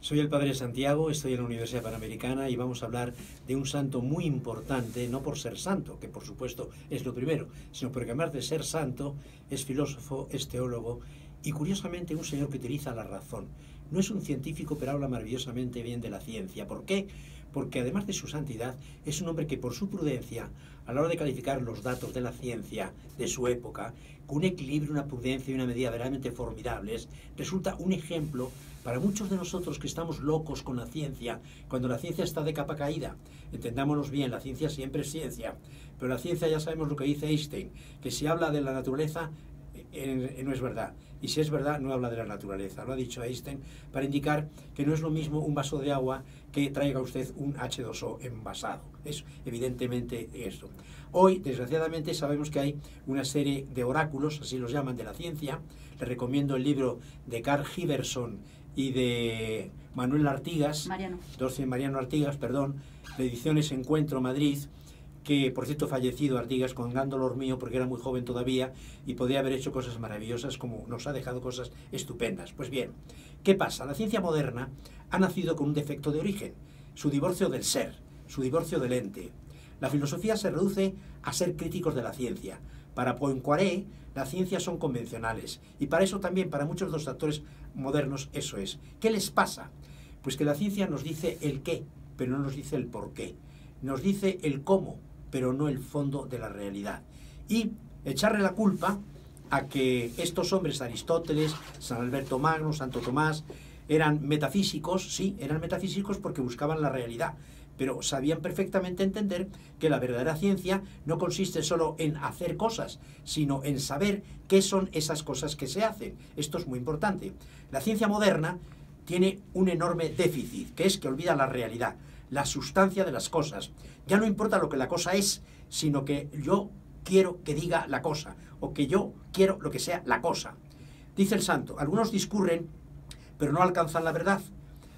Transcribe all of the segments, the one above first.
Soy el Padre Santiago, estoy en la Universidad Panamericana y vamos a hablar de un santo muy importante, no por ser santo, que por supuesto es lo primero, sino porque además de ser santo, es filósofo, es teólogo y curiosamente un señor que utiliza la razón. No es un científico, pero habla maravillosamente bien de la ciencia. ¿Por qué? Porque además de su santidad, es un hombre que por su prudencia, a la hora de calificar los datos de la ciencia de su época, con un equilibrio, una prudencia y una medida verdaderamente formidables, resulta un ejemplo para muchos de nosotros que estamos locos con la ciencia, cuando la ciencia está de capa caída. Entendámonos bien, la ciencia siempre es ciencia, pero la ciencia ya sabemos lo que dice Einstein, que si habla de la naturaleza, no es verdad. Y si es verdad, no habla de la naturaleza. Lo ha dicho Einstein para indicar que no es lo mismo un vaso de agua que traiga usted un H2O envasado. Es evidentemente esto. Hoy, desgraciadamente, sabemos que hay una serie de oráculos, así los llaman, de la ciencia. Les recomiendo el libro de Carl Giverson y de Mariano Artigas, de Ediciones Encuentro, Madrid, que por cierto fallecido Artigas con gran dolor mío porque era muy joven todavía y podía haber hecho cosas maravillosas, como nos ha dejado cosas estupendas. Pues bien, ¿qué pasa? La ciencia moderna ha nacido con un defecto de origen, su divorcio del ser, su divorcio del ente. La filosofía se reduce a ser críticos de la ciencia. Para Poincaré, las ciencias son convencionales y para eso también, para muchos de los actores modernos, eso es. ¿Qué les pasa? Pues que la ciencia nos dice el qué, pero no nos dice el por qué. Nos dice el cómo, pero no el fondo de la realidad. Y echarle la culpa a que estos hombres, Aristóteles, San Alberto Magno, Santo Tomás, eran metafísicos, sí, eran metafísicos porque buscaban la realidad, pero sabían perfectamente entender que la verdadera ciencia no consiste solo en hacer cosas, sino en saber qué son esas cosas que se hacen. Esto es muy importante. La ciencia moderna tiene un enorme déficit, que es que olvida la realidad, la sustancia de las cosas. Ya no importa lo que la cosa es, sino que yo quiero que diga la cosa, o que yo quiero lo que sea la cosa. Dice el santo, algunos discurren, pero no alcanzan la verdad,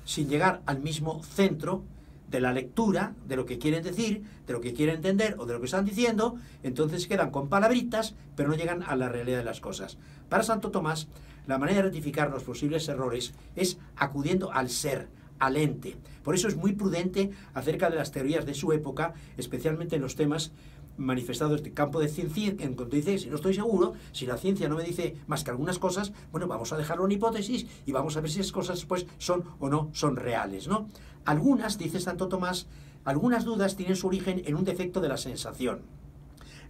sin llegar al mismo centro de la lectura, de lo que quieren decir, de lo que quieren entender, o de lo que están diciendo, entonces quedan con palabritas, pero no llegan a la realidad de las cosas. Para Santo Tomás, la manera de rectificar los posibles errores es acudiendo al ser, al ente. Por eso es muy prudente acerca de las teorías de su época, especialmente en los temas manifestados de campo de ciencia, en cuanto dice, si no estoy seguro, si la ciencia no me dice más que algunas cosas, bueno, vamos a dejarlo en hipótesis y vamos a ver si esas cosas pues son o no son reales, ¿no? Algunas, dice Santo Tomás, algunas dudas tienen su origen en un defecto de la sensación.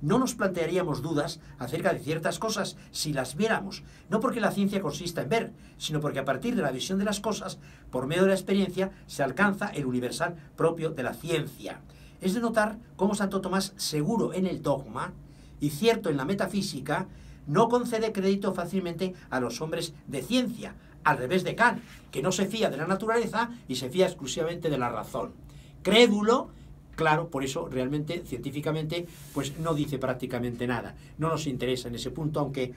No nos plantearíamos dudas acerca de ciertas cosas si las viéramos, no porque la ciencia consista en ver, sino porque a partir de la visión de las cosas, por medio de la experiencia, se alcanza el universal propio de la ciencia. Es de notar cómo Santo Tomás, seguro en el dogma y cierto en la metafísica, no concede crédito fácilmente a los hombres de ciencia, al revés de Kant, que no se fía de la naturaleza y se fía exclusivamente de la razón. Crédulo, claro, por eso realmente, científicamente, pues no dice prácticamente nada. No nos interesa en ese punto, aunque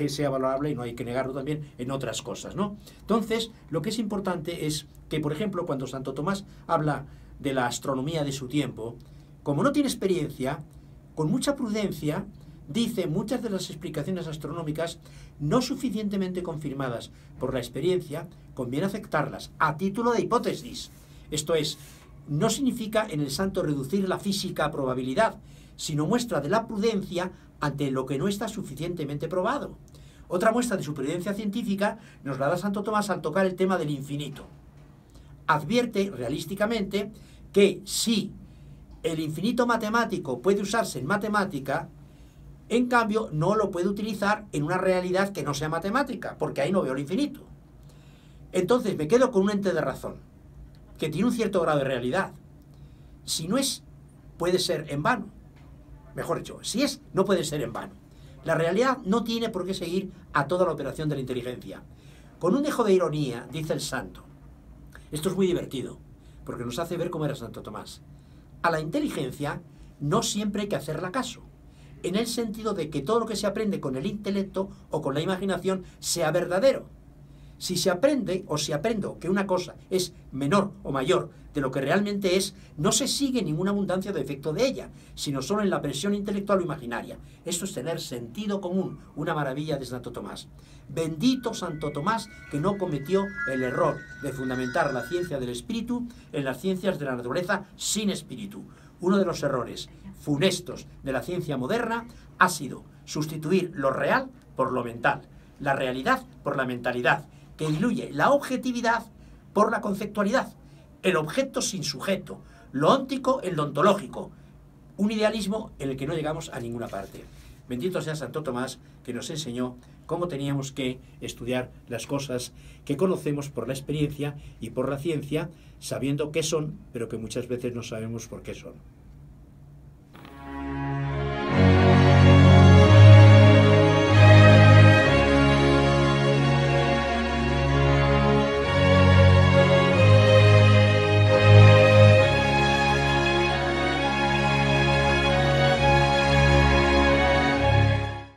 sea valorable y no hay que negarlo también en otras cosas, ¿no? Entonces, lo que es importante es que, por ejemplo, cuando Santo Tomás habla de la astronomía de su tiempo, como no tiene experiencia, con mucha prudencia, dice muchas de las explicaciones astronómicas no suficientemente confirmadas por la experiencia, conviene aceptarlas a título de hipótesis. Esto es, no significa en el santo reducir la física a probabilidad, sino muestra de la prudencia ante lo que no está suficientemente probado. Otra muestra de su prudencia científica nos la da Santo Tomás al tocar el tema del infinito. Advierte realísticamente que si el infinito matemático puede usarse en matemática, en cambio no lo puede utilizar en una realidad que no sea matemática, porque ahí no veo el infinito. Entonces me quedo con un ente de razón, que tiene un cierto grado de realidad. Si no es, puede ser en vano. Mejor dicho, si es, no puede ser en vano. La realidad no tiene por qué seguir a toda la operación de la inteligencia. Con un dejo de ironía, dice el santo, esto es muy divertido, porque nos hace ver cómo era Santo Tomás. A la inteligencia no siempre hay que hacerla caso, en el sentido de que todo lo que se aprende con el intelecto o con la imaginación sea verdadero. Si se aprende o si aprendo que una cosa es menor o mayor de lo que realmente es, no se sigue ninguna abundancia de efecto de ella, sino solo en la presión intelectual o imaginaria. Esto es tener sentido común, una maravilla de Santo Tomás. Bendito Santo Tomás, que no cometió el error de fundamentar la ciencia del espíritu en las ciencias de la naturaleza sin espíritu. Uno de los errores funestos de la ciencia moderna ha sido sustituir lo real por lo mental, la realidad por la mentalidad, que diluye la objetividad por la conceptualidad, el objeto sin sujeto, lo óntico en lo ontológico, un idealismo en el que no llegamos a ninguna parte. Bendito sea Santo Tomás, que nos enseñó cómo teníamos que estudiar las cosas que conocemos por la experiencia y por la ciencia, sabiendo qué son, pero que muchas veces no sabemos por qué son.